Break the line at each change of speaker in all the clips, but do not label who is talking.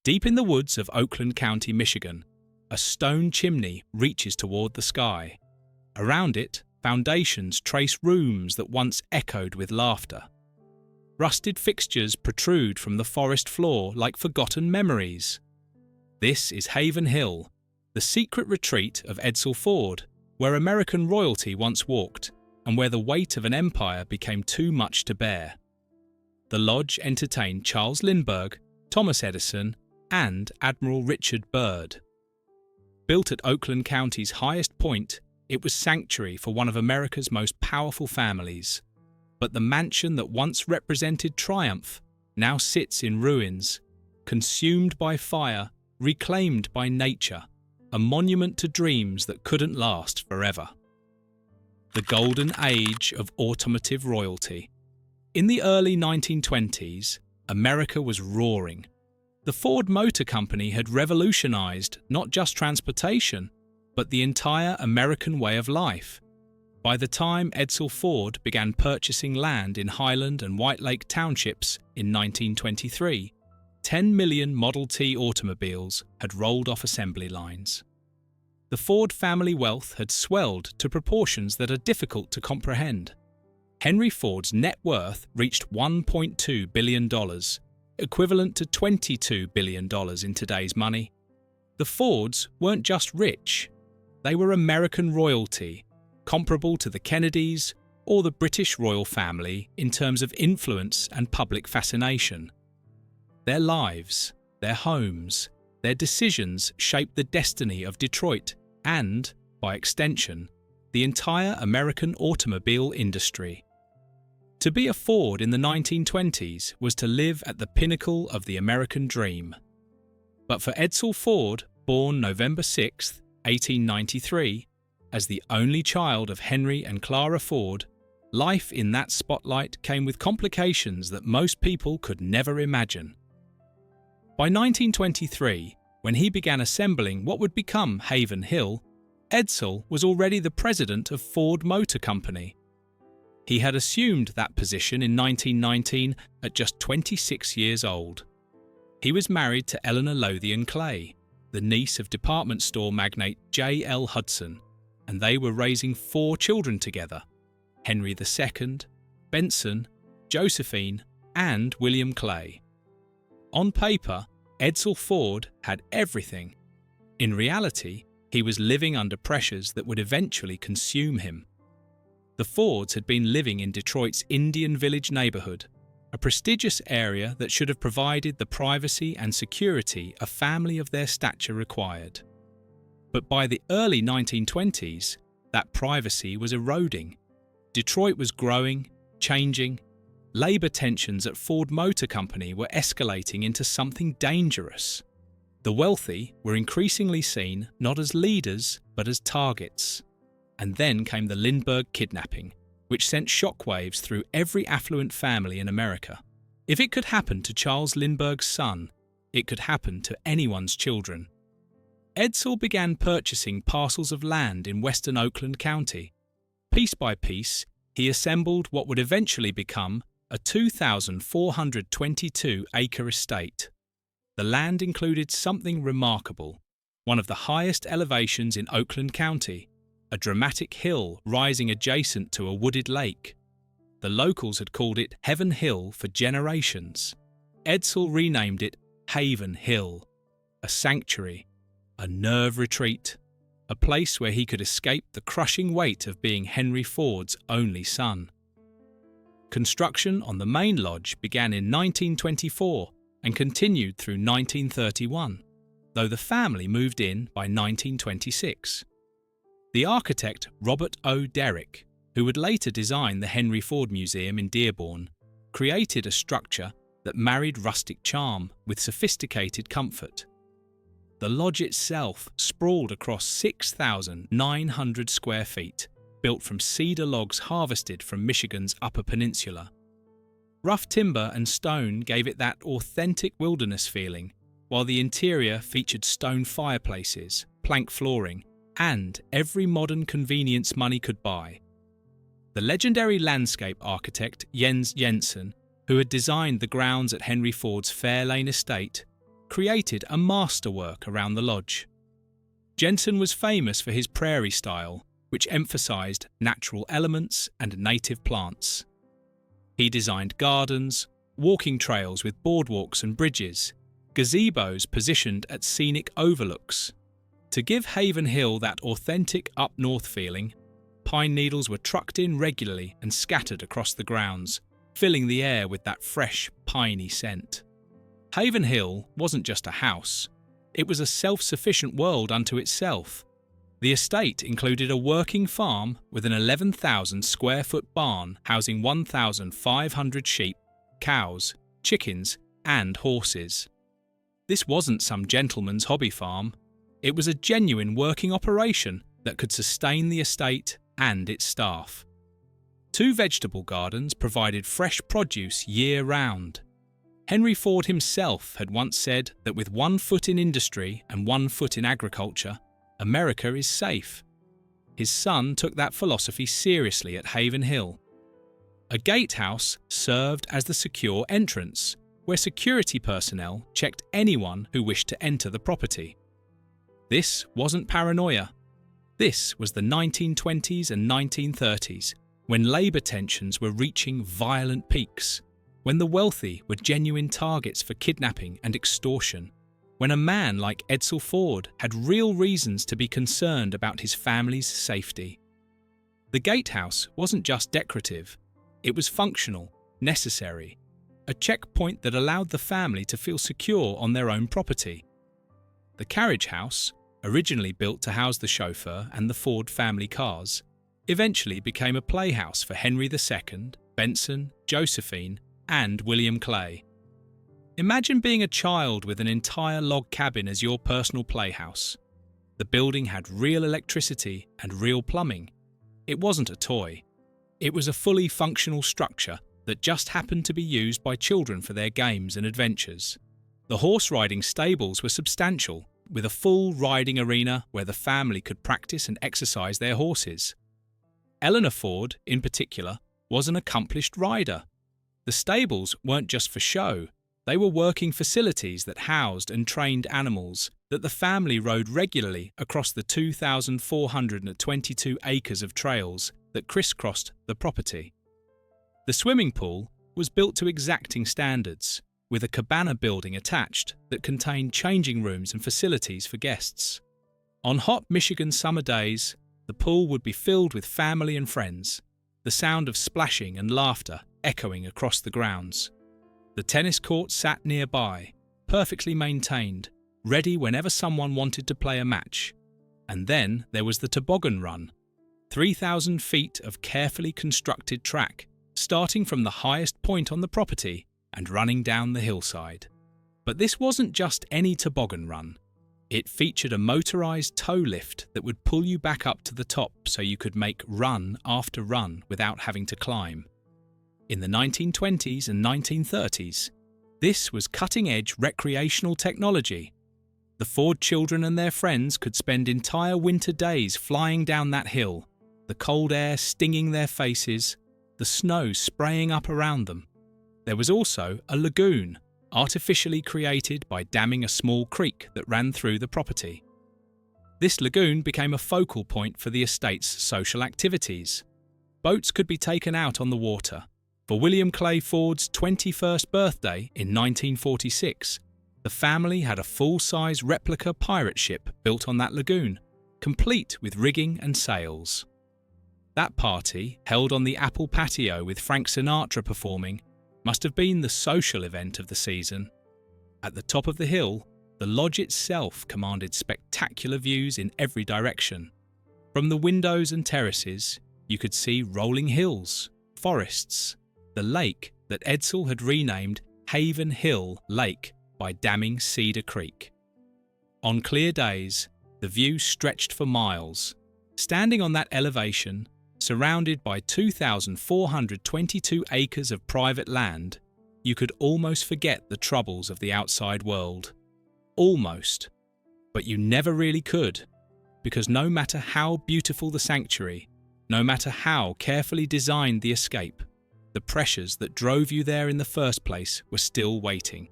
Deep in the woods of Oakland County, Michigan, a stone chimney reaches toward the sky. Around it, foundations trace rooms that once echoed with laughter. Rusted fixtures protrude from the forest floor like forgotten memories. This is Haven Hill, the secret retreat of Edsel Ford, where American royalty once walked and where the weight of an empire became too much to bear. The lodge entertained Charles Lindbergh, Thomas Edison, and Admiral Richard Byrd. Built at Oakland County's highest point, it was sanctuary for one of America's most powerful families. But the mansion that once represented triumph now sits in ruins, consumed by fire, reclaimed by nature, a monument to dreams that couldn't last forever. The golden age of automotive royalty. In the early 1920s, America was roaring. The Ford Motor Company had revolutionized not just transportation, but the entire American way of life. By the time Edsel Ford began purchasing land in Highland and White Lake townships in 1923, 10 million Model T automobiles had rolled off assembly lines. The Ford family wealth had swelled to proportions that are difficult to comprehend. Henry Ford's net worth reached $1.2 billion, equivalent to $22 billion in today's money. The Fords weren't just rich, they were American royalty, comparable to the Kennedys or the British royal family in terms of influence and public fascination. Their lives, their homes, their decisions shaped the destiny of Detroit and, by extension, the entire American automobile industry. To be a Ford in the 1920s was to live at the pinnacle of the American dream. But for Edsel Ford, born November 6, 1893, as the only child of Henry and Clara Ford, life in that spotlight came with complications that most people could never imagine. By 1923, when he began assembling what would become Haven Hill, Edsel was already the president of Ford Motor Company. He had assumed that position in 1919 at just 26 years old. He was married to Eleanor Lothian Clay, the niece of department store magnate J. L. Hudson, and they were raising 4 children together: Henry II, Benson, Josephine, and William Clay. On paper, Edsel Ford had everything. In reality, he was living under pressures that would eventually consume him. The Fords had been living in Detroit's Indian Village neighborhood, a prestigious area that should have provided the privacy and security a family of their stature required. But by the early 1920s, that privacy was eroding. Detroit was growing, changing. Labor tensions at Ford Motor Company were escalating into something dangerous. The wealthy were increasingly seen not as leaders, but as targets. And then came the Lindbergh kidnapping, which sent shockwaves through every affluent family in America. If it could happen to Charles Lindbergh's son, it could happen to anyone's children. Edsel began purchasing parcels of land in western Oakland County. Piece by piece, he assembled what would eventually become a 2,422-acre estate. The land included something remarkable, one of the highest elevations in Oakland County, a dramatic hill rising adjacent to a wooded lake. The locals had called it Heaven Hill for generations. Edsel renamed it Haven Hill, a sanctuary, a nerve retreat, a place where he could escape the crushing weight of being Henry Ford's only son. Construction on the main lodge began in 1924 and continued through 1931, though the family moved in by 1926. The architect Robert O. Derrick, who would later design the Henry Ford Museum in Dearborn, created a structure that married rustic charm with sophisticated comfort. The lodge itself sprawled across 6,900 square feet, built from cedar logs harvested from Michigan's Upper Peninsula. Rough timber and stone gave it that authentic wilderness feeling, while the interior featured stone fireplaces, plank flooring, and every modern convenience money could buy. The legendary landscape architect Jens Jensen, who had designed the grounds at Henry Ford's Fairlane estate, created a masterwork around the lodge. Jensen was famous for his prairie style, which emphasized natural elements and native plants. He designed gardens, walking trails with boardwalks and bridges, gazebos positioned at scenic overlooks. To give Haven Hill that authentic up-north feeling, pine needles were trucked in regularly and scattered across the grounds, filling the air with that fresh, piney scent. Haven Hill wasn't just a house. It was a self-sufficient world unto itself. The estate included a working farm with an 11,000 square foot barn housing 1,500 sheep, cows, chickens, and horses. This wasn't some gentleman's hobby farm. It was a genuine working operation that could sustain the estate and its staff. 2 vegetable gardens provided fresh produce year-round. Henry Ford himself had once said that with 1 foot in industry and 1 foot in agriculture, America is safe. His son took that philosophy seriously at Haven Hill. A gatehouse served as the secure entrance, where security personnel checked anyone who wished to enter the property. This wasn't paranoia. This was the 1920s and 1930s, when labour tensions were reaching violent peaks, when the wealthy were genuine targets for kidnapping and extortion, when a man like Edsel Ford had real reasons to be concerned about his family's safety. The gatehouse wasn't just decorative, it was functional, necessary, a checkpoint that allowed the family to feel secure on their own property. The carriage house, originally built to house the chauffeur and the Ford family cars, eventually became a playhouse for Henry II, Benson, Josephine, and William Clay. Imagine being a child with an entire log cabin as your personal playhouse. The building had real electricity and real plumbing. It wasn't a toy. It was a fully functional structure that just happened to be used by children for their games and adventures. The horse riding stables were substantial, with a full riding arena where the family could practice and exercise their horses. Eleanor Ford, in particular, was an accomplished rider. The stables weren't just for show. They were working facilities that housed and trained animals that the family rode regularly across the 2,422 acres of trails that crisscrossed the property. The swimming pool was built to exacting standards, with a cabana building attached that contained changing rooms and facilities for guests. On hot Michigan summer days, the pool would be filled with family and friends, the sound of splashing and laughter echoing across the grounds. The tennis court sat nearby, perfectly maintained, ready whenever someone wanted to play a match. And then there was the toboggan run, 3,000 feet of carefully constructed track, starting from the highest point on the property and running down the hillside. But this wasn't just any toboggan run. It featured a motorized tow lift that would pull you back up to the top so you could make run after run without having to climb. In the 1920s and 1930s, this was cutting-edge recreational technology. The Ford children and their friends could spend entire winter days flying down that hill, the cold air stinging their faces, the snow spraying up around them. There was also a lagoon, artificially created by damming a small creek that ran through the property. This lagoon became a focal point for the estate's social activities. Boats could be taken out on the water. For William Clay Ford's 21st birthday in 1946, the family had a full-size replica pirate ship built on that lagoon, complete with rigging and sails. That party, held on the Apple patio with Frank Sinatra performing, must have been the social event of the season. At the top of the hill, the lodge itself commanded spectacular views in every direction. From the windows and terraces, you could see rolling hills, forests, the lake that Edsel had renamed Haven Hill Lake by damming Cedar Creek. On clear days, the view stretched for miles. Standing on that elevation, surrounded by 2,422 acres of private land, you could almost forget the troubles of the outside world. Almost. But you never really could, because no matter how beautiful the sanctuary, no matter how carefully designed the escape, the pressures that drove you there in the first place were still waiting.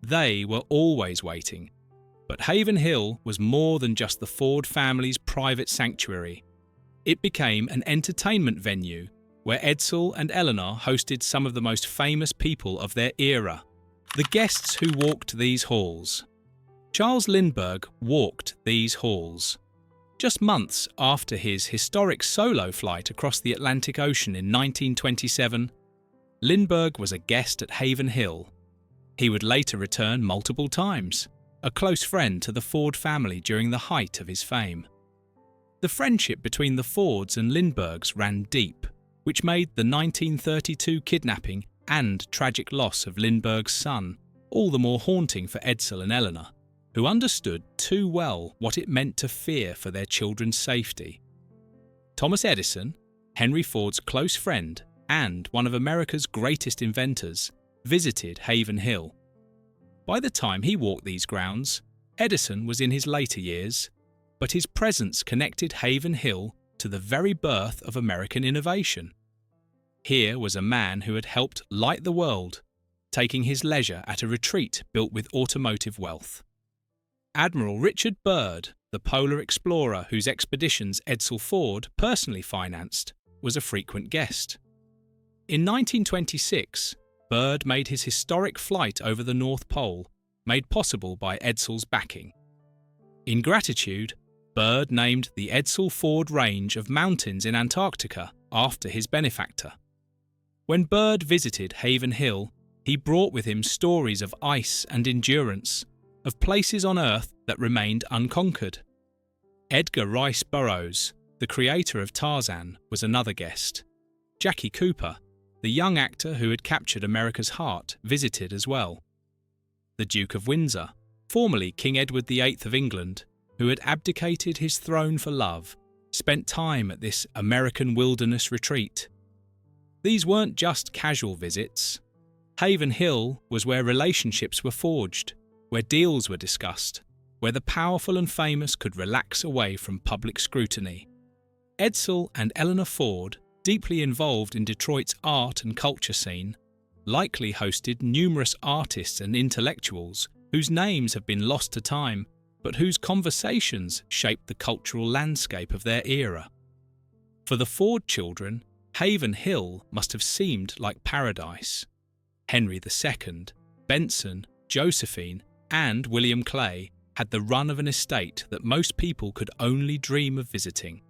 They were always waiting. But Haven Hill was more than just the Ford family's private sanctuary. It became an entertainment venue where Edsel and Eleanor hosted some of the most famous people of their era, the guests who walked these halls. Charles Lindbergh walked these halls. Just months after his historic solo flight across the Atlantic Ocean in 1927, Lindbergh was a guest at Haven Hill. He would later return multiple times, a close friend to the Ford family during the height of his fame. The friendship between the Fords and Lindberghs ran deep, which made the 1932 kidnapping and tragic loss of Lindbergh's son all the more haunting for Edsel and Eleanor, who understood too well what it meant to fear for their children's safety. Thomas Edison, Henry Ford's close friend and one of America's greatest inventors, visited Haven Hill. By the time he walked these grounds, Edison was in his later years, but his presence connected Haven Hill to the very birth of American innovation. Here was a man who had helped light the world, taking his leisure at a retreat built with automotive wealth. Admiral Richard Byrd, the polar explorer whose expeditions Edsel Ford personally financed, was a frequent guest. In 1926, Byrd made his historic flight over the North Pole, made possible by Edsel's backing. In gratitude, Byrd named the Edsel Ford Range of mountains in Antarctica after his benefactor. When Byrd visited Haven Hill, he brought with him stories of ice and endurance, of places on Earth that remained unconquered. Edgar Rice Burroughs, the creator of Tarzan, was another guest. Jackie Cooper, the young actor who had captured America's heart, visited as well. The Duke of Windsor, formerly King Edward VIII of England, who had abdicated his throne for love, spent time at this American wilderness retreat. These weren't just casual visits. Haven Hill was where relationships were forged, where deals were discussed, where the powerful and famous could relax away from public scrutiny. Edsel and Eleanor Ford, deeply involved in Detroit's art and culture scene, likely hosted numerous artists and intellectuals whose names have been lost to time, but whose conversations shaped the cultural landscape of their era. For the Ford children, Haven Hill must have seemed like paradise. Henry II, Benson, Josephine, and William Clay had the run of an estate that most people could only dream of visiting.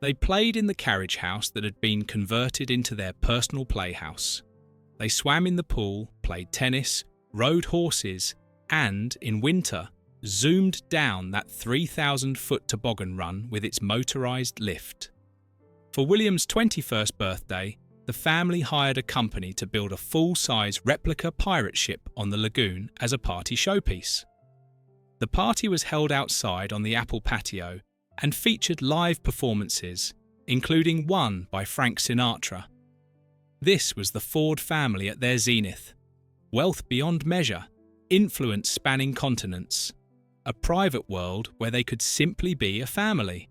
They played in the carriage house that had been converted into their personal playhouse. They swam in the pool, played tennis, rode horses, and, in winter, zoomed down that 3,000-foot toboggan run with its motorised lift. For William's 21st birthday, the family hired a company to build a full-size replica pirate ship on the lagoon as a party showpiece. The party was held outside on the Apple patio and featured live performances, including one by Frank Sinatra. This was the Ford family at their zenith. Wealth beyond measure, influence spanning continents, a private world where they could simply be a family.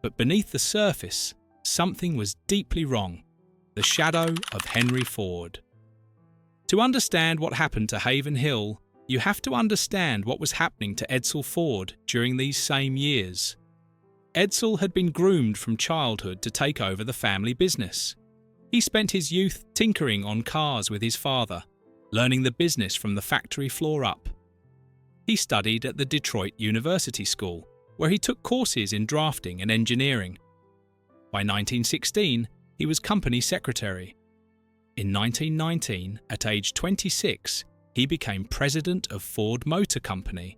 But beneath the surface, something was deeply wrong. The shadow of Henry Ford. To understand what happened to Haven Hill, you have to understand what was happening to Edsel Ford during these same years. Edsel had been groomed from childhood to take over the family business. He spent his youth tinkering on cars with his father, learning the business from the factory floor up. He studied at the Detroit University School, where he took courses in drafting and engineering. By 1916, he was company secretary. In 1919, at age 26, he became president of Ford Motor Company.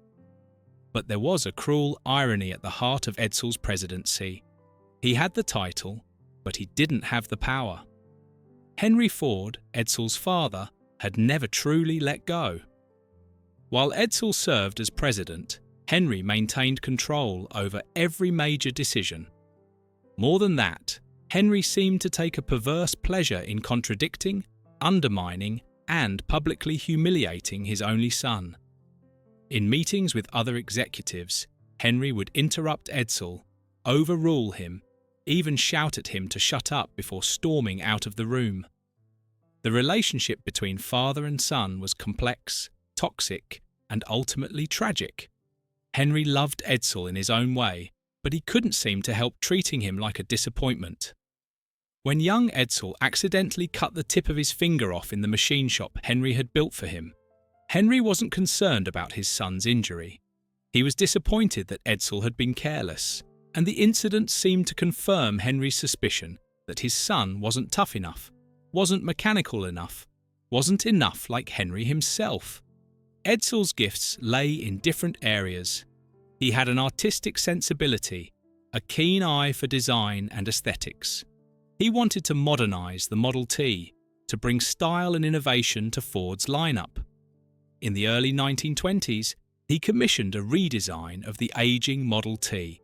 But there was a cruel irony at the heart of Edsel's presidency. He had the title, but he didn't have the power. Henry Ford, Edsel's father, had never truly let go. While Edsel served as president, Henry maintained control over every major decision. More than that, Henry seemed to take a perverse pleasure in contradicting, undermining, and publicly humiliating his only son. In meetings with other executives, Henry would interrupt Edsel, overrule him, even shout at him to shut up before storming out of the room. The relationship between father and son was complex, toxic, and ultimately tragic. Henry loved Edsel in his own way, but he couldn't seem to help treating him like a disappointment. When young Edsel accidentally cut the tip of his finger off in the machine shop Henry had built for him, Henry wasn't concerned about his son's injury. He was disappointed that Edsel had been careless, and the incident seemed to confirm Henry's suspicion that his son wasn't tough enough, wasn't mechanical enough, wasn't enough like Henry himself. Edsel's gifts lay in different areas. He had an artistic sensibility, a keen eye for design and aesthetics. He wanted to modernise the Model T, to bring style and innovation to Ford's lineup. In the early 1920s, he commissioned a redesign of the aging Model T.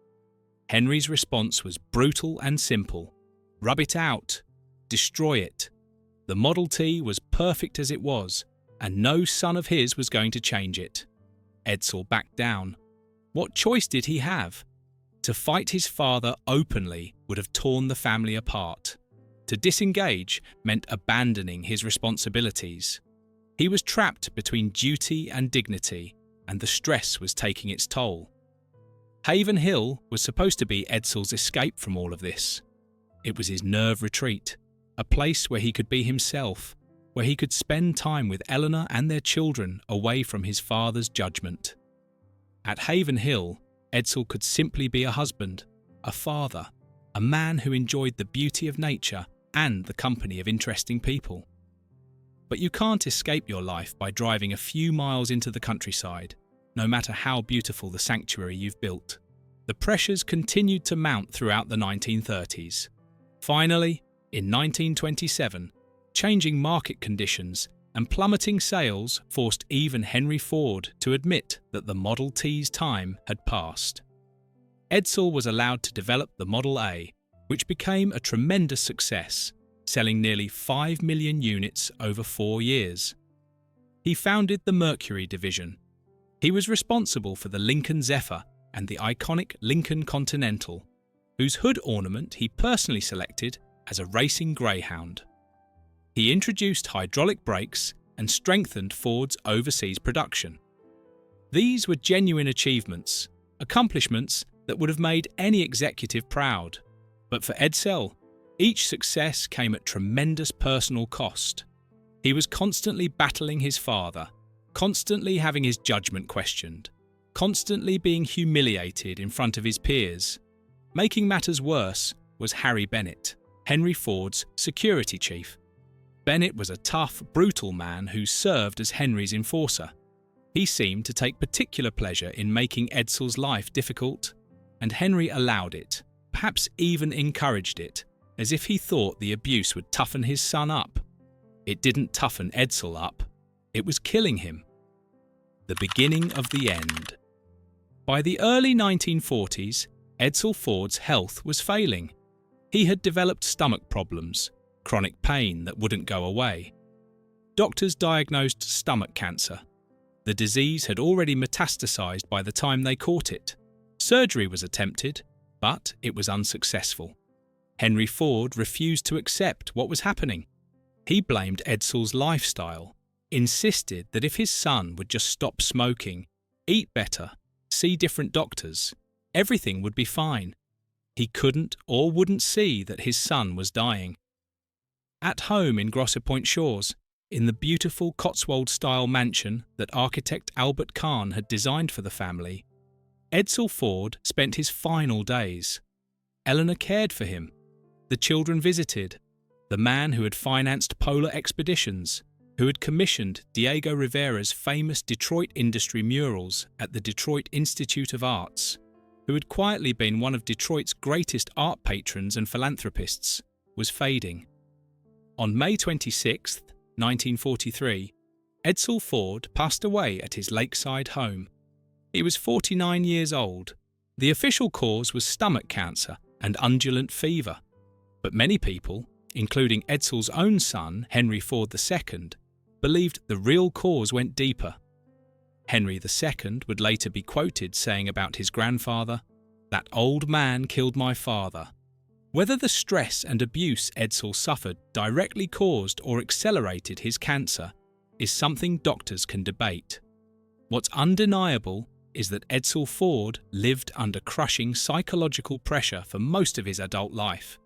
Henry's response was brutal and simple. Rub it out. Destroy it. The Model T was perfect as it was, and no son of his was going to change it. Edsel backed down. What choice did he have? To fight his father openly would have torn the family apart. To disengage meant abandoning his responsibilities. He was trapped between duty and dignity, and the stress was taking its toll. Haven Hill was supposed to be Edsel's escape from all of this. It was his nerve retreat, a place where he could be himself, where he could spend time with Eleanor and their children away from his father's judgment. At Haven Hill, Edsel could simply be a husband, a father, a man who enjoyed the beauty of nature and the company of interesting people. But you can't escape your life by driving a few miles into the countryside, no matter how beautiful the sanctuary you've built. The pressures continued to mount throughout the 1930s. Finally, in 1927, changing market conditions and plummeting sales forced even Henry Ford to admit that the Model T's time had passed. Edsel was allowed to develop the Model A, which became a tremendous success, selling nearly 5 million units over 4 years. He founded the Mercury division. He was responsible for the Lincoln Zephyr and the iconic Lincoln Continental, whose hood ornament he personally selected as a racing greyhound. He introduced hydraulic brakes and strengthened Ford's overseas production. These were genuine achievements, accomplishments that would have made any executive proud. But for Edsel, each success came at tremendous personal cost. He was constantly battling his father, constantly having his judgment questioned, constantly being humiliated in front of his peers. Making matters worse was Harry Bennett, Henry Ford's security chief. Bennett was a tough, brutal man who served as Henry's enforcer. He seemed to take particular pleasure in making Edsel's life difficult, and Henry allowed it, perhaps even encouraged it, as if he thought the abuse would toughen his son up. It didn't toughen Edsel up, it was killing him. The beginning of the end. By the early 1940s, Edsel Ford's health was failing. He had developed stomach problems, chronic pain that wouldn't go away. Doctors diagnosed stomach cancer. The disease had already metastasized by the time they caught it. Surgery was attempted, but it was unsuccessful. Henry Ford refused to accept what was happening. He blamed Edsel's lifestyle, insisted that if his son would just stop smoking, eat better, see different doctors, everything would be fine. He couldn't or wouldn't see that his son was dying. At home in Grosser Point Shores, in the beautiful Cotswold-style mansion that architect Albert Kahn had designed for the family, Edsel Ford spent his final days. Eleanor cared for him. The children visited. The man who had financed polar expeditions, who had commissioned Diego Rivera's famous Detroit industry murals at the Detroit Institute of Arts, who had quietly been one of Detroit's greatest art patrons and philanthropists, was fading. On May 26, 1943, Edsel Ford passed away at his lakeside home. He was 49 years old. The official cause was stomach cancer and undulant fever. But many people, including Edsel's own son, Henry Ford II, believed the real cause went deeper. Henry II would later be quoted saying about his grandfather, "That old man killed my father." Whether the stress and abuse Edsel suffered directly caused or accelerated his cancer is something doctors can debate. What's undeniable is that Edsel Ford lived under crushing psychological pressure for most of his adult life,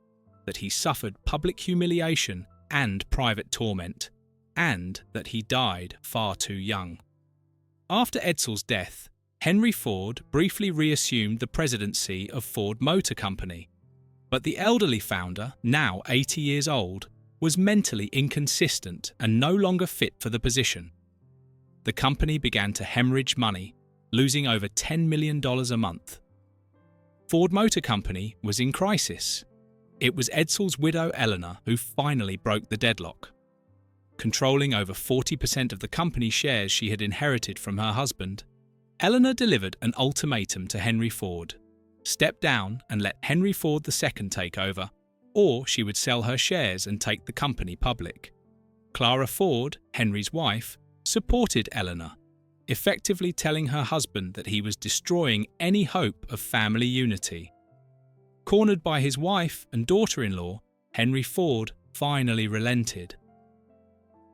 that he suffered public humiliation and private torment, and that he died far too young. After Edsel's death, Henry Ford briefly reassumed the presidency of Ford Motor Company, but the elderly founder, now 80 years old, was mentally inconsistent and no longer fit for the position. The company began to hemorrhage money, losing over $10 million a month. Ford Motor Company was in crisis. It was Edsel's widow Eleanor who finally broke the deadlock. Controlling over 40% of the company shares she had inherited from her husband, Eleanor delivered an ultimatum to Henry Ford: step down and let Henry Ford II take over, or she would sell her shares and take the company public. Clara Ford, Henry's wife, supported Eleanor, effectively telling her husband that he was destroying any hope of family unity. Cornered by his wife and daughter-in-law, Henry Ford finally relented.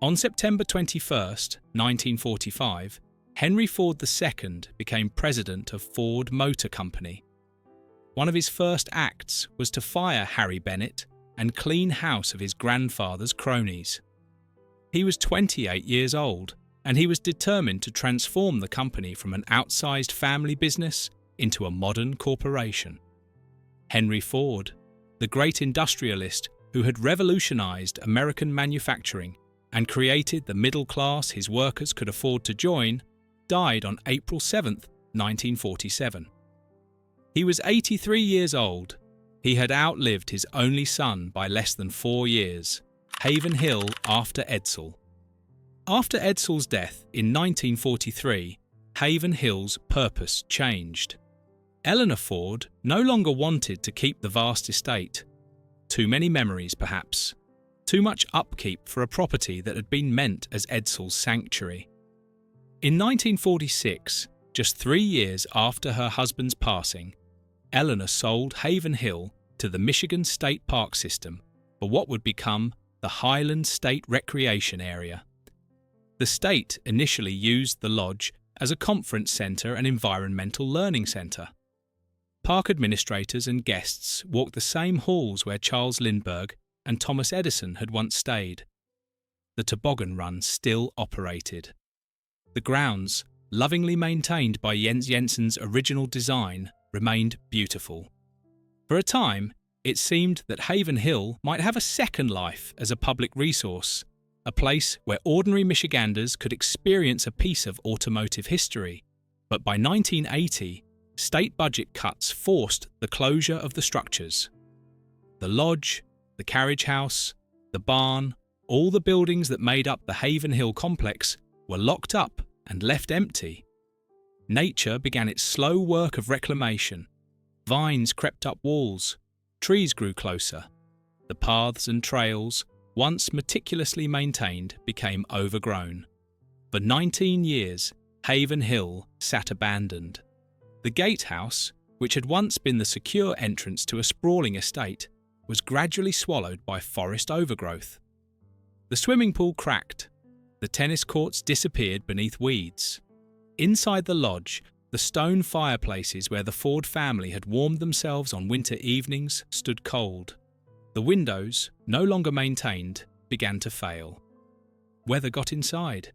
On September 21, 1945, Henry Ford II became president of Ford Motor Company. One of his first acts was to fire Harry Bennett and clean house of his grandfather's cronies. He was 28 years old, and he was determined to transform the company from an outsized family business into a modern corporation. Henry Ford, the great industrialist who had revolutionized American manufacturing and created the middle class his workers could afford to join, died on April 7, 1947. He was 83 years old. He had outlived his only son by less than 4 years, Haven Hill after Edsel. After Edsel's death in 1943, Haven Hill's purpose changed. Eleanor Ford no longer wanted to keep the vast estate. Too many memories, perhaps. Too much upkeep for a property that had been meant as Edsel's sanctuary. In 1946, just 3 years after her husband's passing, Eleanor sold Haven Hill to the Michigan State Park System for what would become the Highland State Recreation Area. The state initially used the lodge as a conference center and environmental learning center. Park administrators and guests walked the same halls where Charles Lindbergh and Thomas Edison had once stayed. The toboggan run still operated. The grounds, lovingly maintained by Jens Jensen's original design, remained beautiful. For a time, it seemed that Haven Hill might have a second life as a public resource, a place where ordinary Michiganders could experience a piece of automotive history. But by 1980, state budget cuts forced the closure of the structures. The lodge, the carriage house, the barn, all the buildings that made up the Haven Hill complex were locked up and left empty. Nature began its slow work of reclamation. Vines crept up walls, trees grew closer. The paths and trails, once meticulously maintained, became overgrown. For 19 years, Haven Hill sat abandoned. The gatehouse, which had once been the secure entrance to a sprawling estate, was gradually swallowed by forest overgrowth. The swimming pool cracked. The tennis courts disappeared beneath weeds. Inside the lodge, the stone fireplaces where the Ford family had warmed themselves on winter evenings stood cold. The windows, no longer maintained, began to fail. Weather got inside.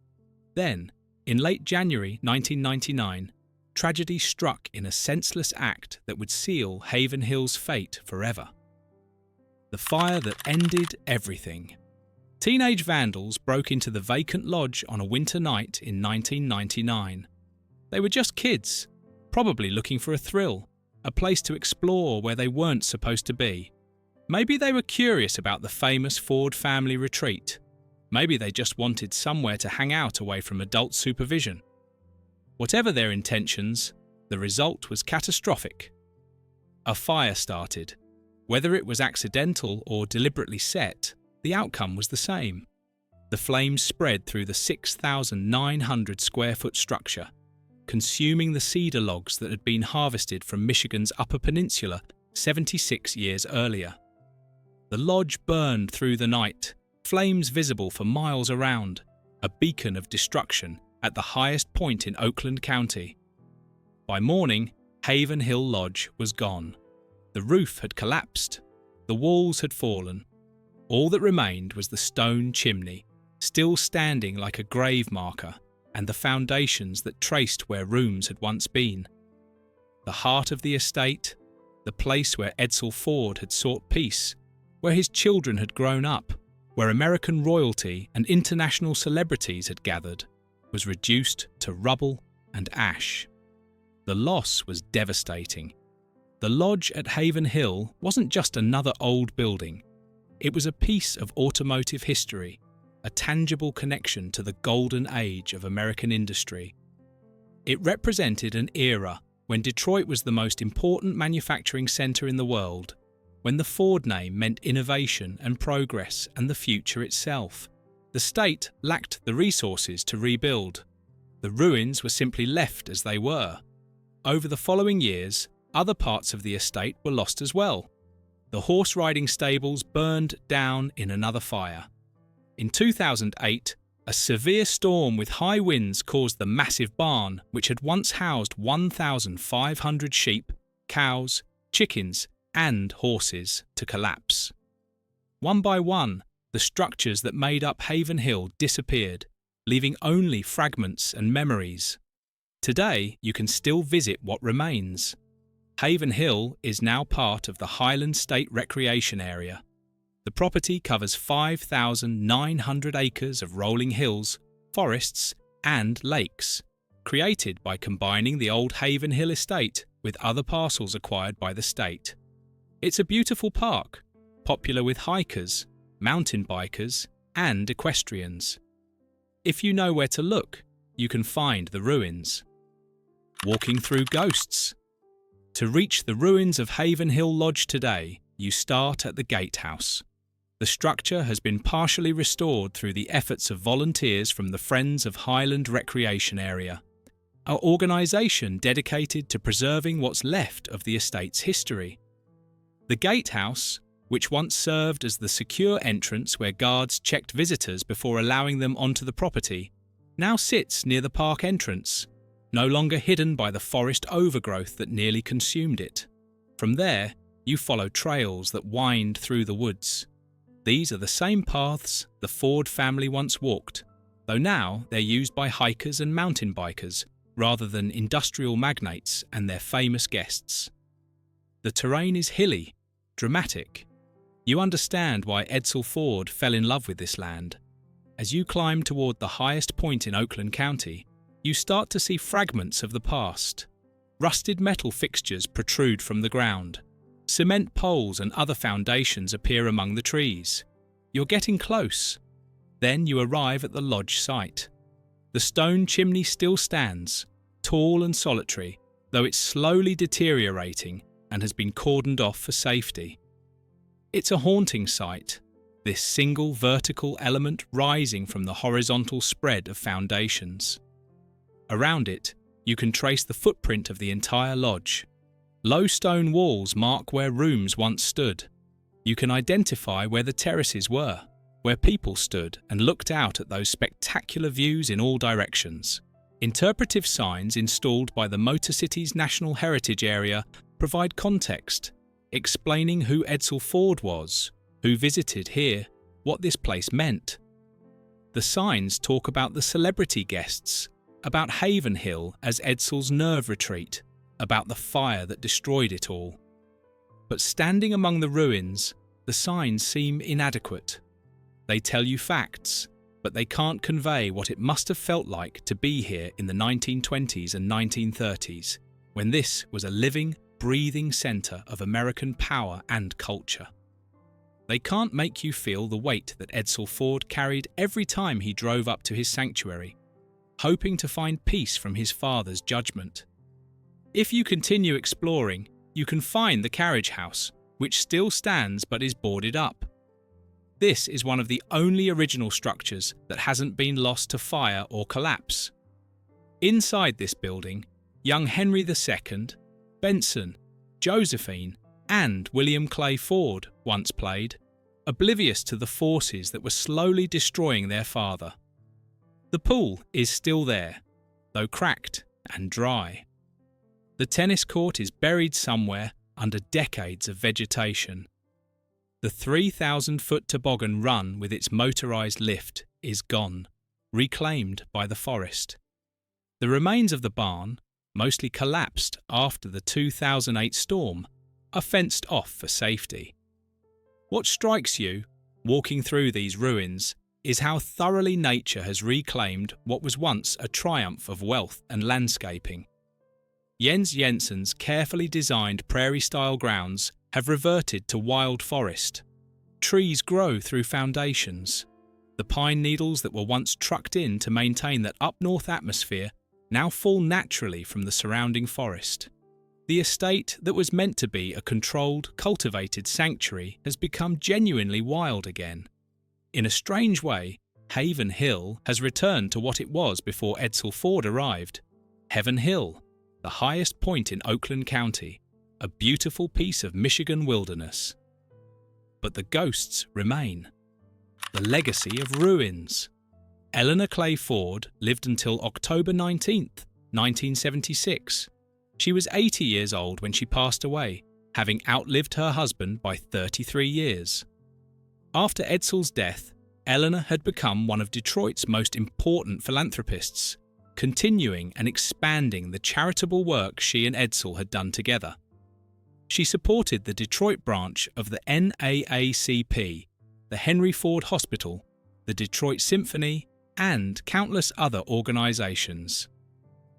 Then, in late January 1999, tragedy struck in a senseless act that would seal Haven Hill's fate forever. The fire that ended everything. Teenage vandals broke into the vacant lodge on a winter night in 1999. They were just kids, probably looking for a thrill, a place to explore where they weren't supposed to be. Maybe they were curious about the famous Ford family retreat. Maybe they just wanted somewhere to hang out away from adult supervision. Whatever their intentions, the result was catastrophic. A fire started. Whether it was accidental or deliberately set, the outcome was the same. The flames spread through the 6,900 square foot structure, consuming the cedar logs that had been harvested from Michigan's Upper Peninsula 76 years earlier. The lodge burned through the night, flames visible for miles around, a beacon of destruction at the highest point in Oakland County. By morning, Haven Hill Lodge was gone. The roof had collapsed. The walls had fallen. All that remained was the stone chimney, still standing like a grave marker, and the foundations that traced where rooms had once been. The heart of the estate, the place where Edsel Ford had sought peace, where his children had grown up, where American royalty and international celebrities had gathered, was reduced to rubble and ash. The loss was devastating. The lodge at Haven Hill wasn't just another old building. It was a piece of automotive history, a tangible connection to the golden age of American industry. It represented an era when Detroit was the most important manufacturing center in the world, when the Ford name meant innovation and progress and the future itself. The state lacked the resources to rebuild. The ruins were simply left as they were. Over the following years, other parts of the estate were lost as well. The horse riding stables burned down in another fire. In 2008, a severe storm with high winds caused the massive barn, which had once housed 1,500 sheep, cows, chickens, and horses, to collapse. One by one, the structures that made up Haven Hill disappeared, leaving only fragments and memories. Today, you can still visit what remains. Haven Hill is now part of the Highland State Recreation Area. The property covers 5,900 acres of rolling hills, forests, and lakes, created by combining the old Haven Hill estate with other parcels acquired by the state. It's a beautiful park, popular with hikers, mountain bikers, and equestrians. If you know where to look, you can find the ruins. Walking through ghosts. To reach the ruins of Haven Hill Lodge today, you start at the gatehouse. The structure has been partially restored through the efforts of volunteers from the Friends of Highland Recreation Area, an organisation dedicated to preserving what's left of the estate's history. The gatehouse, which once served as the secure entrance where guards checked visitors before allowing them onto the property, now sits near the park entrance, no longer hidden by the forest overgrowth that nearly consumed it. From there, you follow trails that wind through the woods. These are the same paths the Ford family once walked, though now they're used by hikers and mountain bikers rather than industrial magnates and their famous guests. The terrain is hilly, dramatic. You understand why Edsel Ford fell in love with this land. As you climb toward the highest point in Oakland County, you start to see fragments of the past. Rusted metal fixtures protrude from the ground. Cement poles and other foundations appear among the trees. You're getting close. Then you arrive at the lodge site. The stone chimney still stands, tall and solitary, though it's slowly deteriorating and has been cordoned off for safety. It's a haunting sight, this single vertical element rising from the horizontal spread of foundations. Around it, you can trace the footprint of the entire lodge. Low stone walls mark where rooms once stood. You can identify where the terraces were, where people stood and looked out at those spectacular views in all directions. Interpretive signs installed by the Motor City's National Heritage Area provide context, explaining who Edsel Ford was, who visited here, what this place meant. The signs talk about the celebrity guests, about Haven Hill as Edsel's nerve retreat, about the fire that destroyed it all. But standing among the ruins, the signs seem inadequate. They tell you facts, but they can't convey what it must have felt like to be here in the 1920s and 1930s, when this was a living, breathing centre of American power and culture. They can't make you feel the weight that Edsel Ford carried every time he drove up to his sanctuary, hoping to find peace from his father's judgment. If you continue exploring, you can find the carriage house, which still stands but is boarded up. This is one of the only original structures that hasn't been lost to fire or collapse. Inside this building, young Henry II, Benson, Josephine, and William Clay Ford once played, oblivious to the forces that were slowly destroying their father. The pool is still there, though cracked and dry. The tennis court is buried somewhere under decades of vegetation. The 3,000-foot toboggan run with its motorised lift is gone, reclaimed by the forest. The remains of the barn, mostly collapsed after the 2008 storm, are fenced off for safety. What strikes you, walking through these ruins, is how thoroughly nature has reclaimed what was once a triumph of wealth and landscaping. Jens Jensen's carefully designed prairie-style grounds have reverted to wild forest. Trees grow through foundations. The pine needles that were once trucked in to maintain that up-north atmosphere now fall naturally from the surrounding forest. The estate that was meant to be a controlled, cultivated sanctuary has become genuinely wild again. In a strange way, Haven Hill has returned to what it was before Edsel Ford arrived. Heaven Hill, the highest point in Oakland County, a beautiful piece of Michigan wilderness. But the ghosts remain. The legacy of ruins. Eleanor Clay Ford lived until October 19, 1976. She was 80 years old when she passed away, having outlived her husband by 33 years. After Edsel's death, Eleanor had become one of Detroit's most important philanthropists, continuing and expanding the charitable work she and Edsel had done together. She supported the Detroit branch of the NAACP, the Henry Ford Hospital, the Detroit Symphony, and countless other organizations.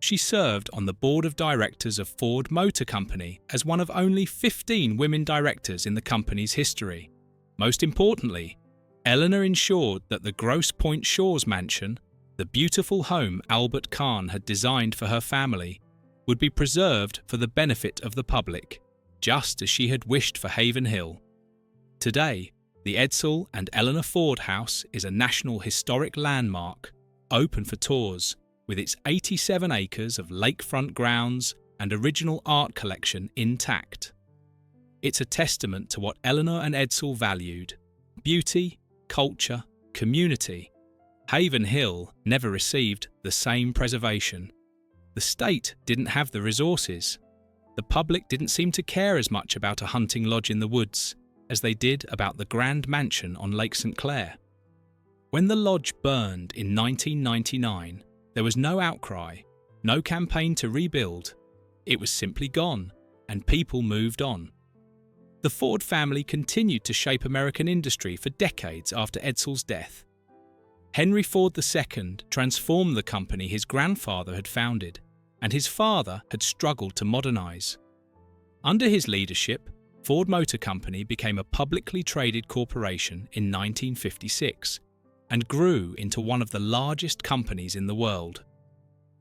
She served on the board of directors of Ford Motor Company as one of only 15 women directors in the company's history. Most importantly, Eleanor ensured that the Grosse Pointe Shores mansion, the beautiful home Albert Kahn had designed for her family, would be preserved for the benefit of the public, just as she had wished for Haven Hill. Today, the Edsel and Eleanor Ford House is a National Historic Landmark, open for tours, with its 87 acres of lakefront grounds and original art collection intact. It's a testament to what Eleanor and Edsel valued: beauty, culture, community. Haven Hill never received the same preservation. The state didn't have the resources. The public didn't seem to care as much about a hunting lodge in the woods as they did about the grand mansion on Lake St. Clair. When the lodge burned in 1999, there was no outcry, no campaign to rebuild. It was simply gone, and people moved on. The Ford family continued to shape American industry for decades after Edsel's death. Henry Ford II transformed the company his grandfather had founded, and his father had struggled to modernize. Under his leadership, Ford Motor Company became a publicly traded corporation in 1956 and grew into one of the largest companies in the world.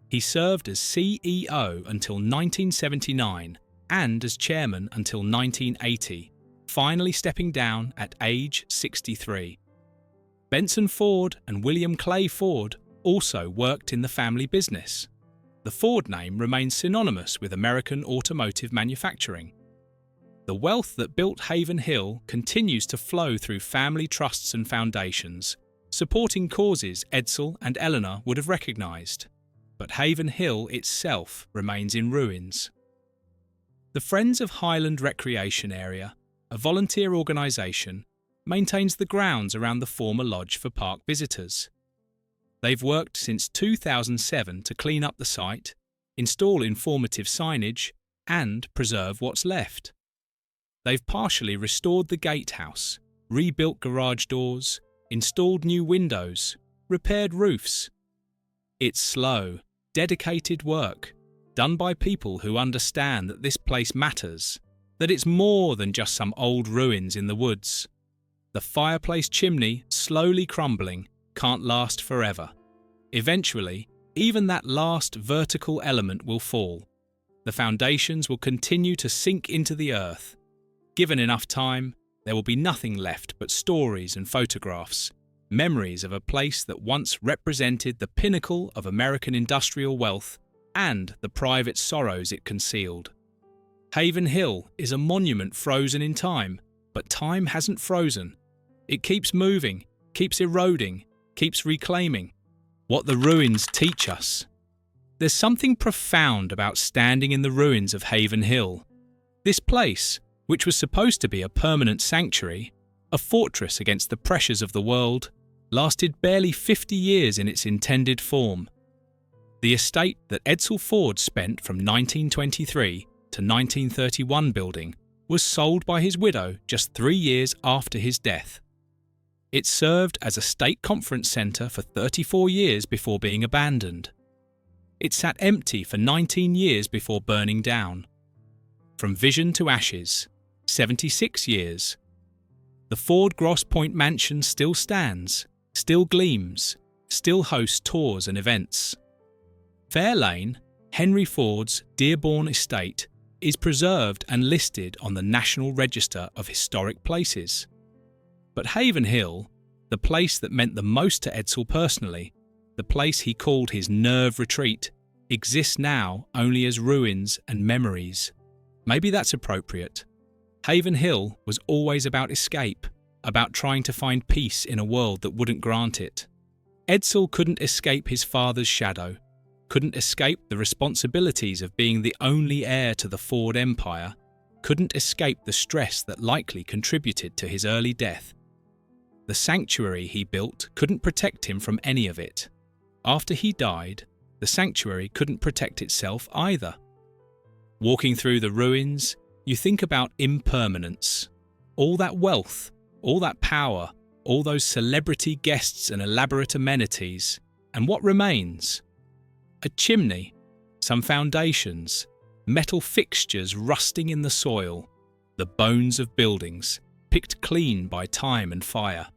He served as CEO until 1979 and as chairman until 1980, finally stepping down at age 63. Benson Ford and William Clay Ford also worked in the family business. The Ford name remains synonymous with American automotive manufacturing. The wealth that built Haven Hill continues to flow through family trusts and foundations, supporting causes Edsel and Eleanor would have recognized. But Haven Hill itself remains in ruins. The Friends of Highland Recreation Area, a volunteer organisation, maintains the grounds around the former lodge for park visitors. They've worked since 2007 to clean up the site, install informative signage, and preserve what's left. They've partially restored the gatehouse, rebuilt garage doors, installed new windows, repaired roofs. It's slow, dedicated work, done by people who understand that this place matters, that it's more than just some old ruins in the woods. The fireplace chimney, slowly crumbling, can't last forever. Eventually, even that last vertical element will fall. The foundations will continue to sink into the earth. Given enough time, there will be nothing left but stories and photographs, memories of a place that once represented the pinnacle of American industrial wealth and the private sorrows it concealed. Haven Hill is a monument frozen in time, but time hasn't frozen. It keeps moving, keeps eroding, keeps reclaiming. What the ruins teach us. There's something profound about standing in the ruins of Haven Hill. This place, which was supposed to be a permanent sanctuary, a fortress against the pressures of the world, lasted barely 50 years in its intended form. The estate that Edsel Ford spent from 1923 to 1931 building was sold by his widow just 3 years after his death. It served as a state conference centre for 34 years before being abandoned. It sat empty for 19 years before burning down. From vision to ashes, 76 years. The Ford Grosse Pointe mansion still stands, still gleams, still hosts tours and events. Fair Lane, Henry Ford's Dearborn estate, is preserved and listed on the National Register of Historic Places. But Haven Hill, the place that meant the most to Edsel personally, the place he called his nerve retreat, exists now only as ruins and memories. Maybe that's appropriate. Haven Hill was always about escape, about trying to find peace in a world that wouldn't grant it. Edsel couldn't escape his father's shadow, couldn't escape the responsibilities of being the only heir to the Ford empire, couldn't escape the stress that likely contributed to his early death. The sanctuary he built couldn't protect him from any of it. After he died, the sanctuary couldn't protect itself either. Walking through the ruins, you think about impermanence. All that wealth, all that power, all those celebrity guests and elaborate amenities, and what remains? A chimney, some foundations, metal fixtures rusting in the soil, the bones of buildings, picked clean by time and fire.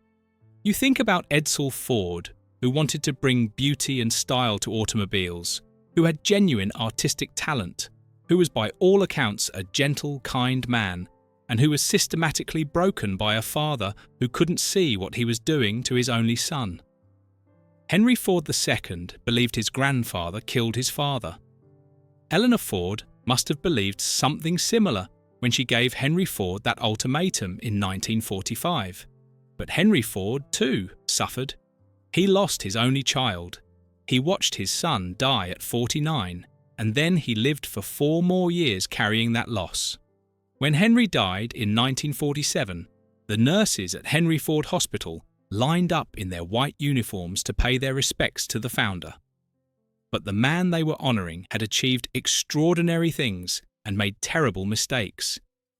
You think about Edsel Ford, who wanted to bring beauty and style to automobiles, who had genuine artistic talent, who was by all accounts a gentle, kind man, and who was systematically broken by a father who couldn't see what he was doing to his only son. Henry Ford II believed his grandfather killed his father. Eleanor Ford must have believed something similar when she gave Henry Ford that ultimatum in 1945. But Henry Ford, too, suffered. He lost his only child. He watched his son die at 49, and then he lived for 4 more years carrying that loss. When Henry died in 1947, the nurses at Henry Ford Hospital lined up in their white uniforms to pay their respects to the founder. But the man they were honouring had achieved extraordinary things and made terrible mistakes,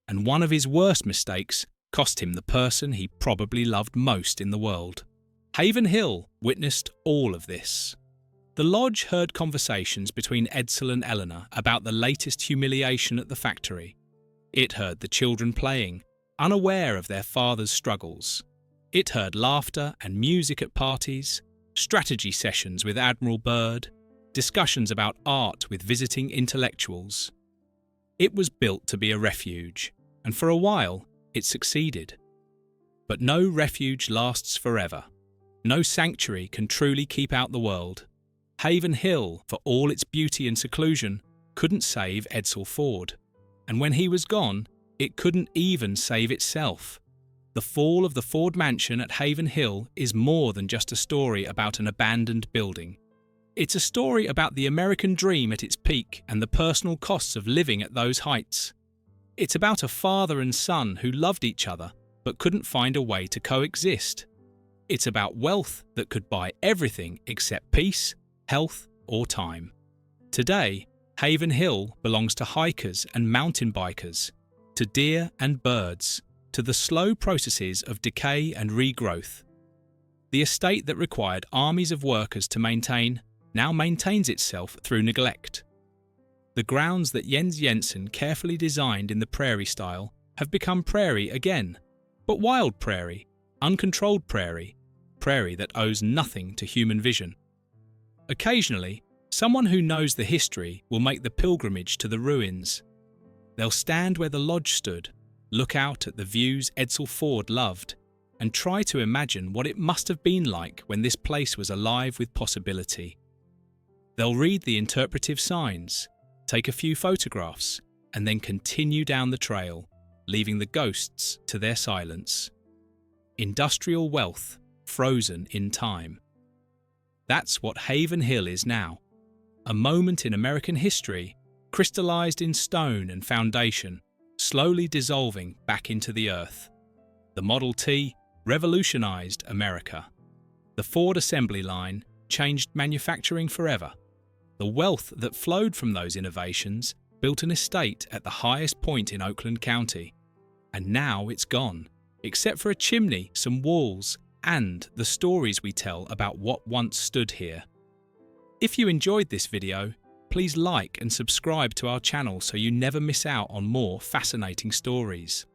and one of his worst mistakes cost him the person he probably loved most in the world. Haven Hill witnessed all of this. The lodge heard conversations between Edsel and Eleanor about the latest humiliation at the factory. It heard the children playing, unaware of their father's struggles. It heard laughter and music at parties, strategy sessions with Admiral Byrd, discussions about art with visiting intellectuals. It was built to be a refuge, and for a while it succeeded. But no refuge lasts forever. No sanctuary can truly keep out the world. Haven Hill, for all its beauty and seclusion, couldn't save Edsel Ford. And when he was gone, it couldn't even save itself. The fall of the Ford mansion at Haven Hill is more than just a story about an abandoned building. It's a story about the American dream at its peak and the personal costs of living at those heights. It's about a father and son who loved each other but couldn't find a way to coexist. It's about wealth that could buy everything except peace, health, or time. Today, Haven Hill belongs to hikers and mountain bikers, to deer and birds, to the slow processes of decay and regrowth. The estate that required armies of workers to maintain now maintains itself through neglect. The grounds that Jens Jensen carefully designed in the prairie style have become prairie again, but wild prairie, uncontrolled prairie, prairie that owes nothing to human vision. Occasionally, someone who knows the history will make the pilgrimage to the ruins. They'll stand where the lodge stood, look out at the views Edsel Ford loved, and try to imagine what it must have been like when this place was alive with possibility. They'll read the interpretive signs, take a few photographs, and then continue down the trail, leaving the ghosts to their silence. Industrial wealth frozen in time. That's what Haven Hill is now. A moment in American history, crystallized in stone and foundation, slowly dissolving back into the earth. The Model T revolutionized America. The Ford assembly line changed manufacturing forever. The wealth that flowed from those innovations built an estate at the highest point in Oakland County. And now it's gone, except for a chimney, some walls, and the stories we tell about what once stood here. If you enjoyed this video, please like and subscribe to our channel so you never miss out on more fascinating stories.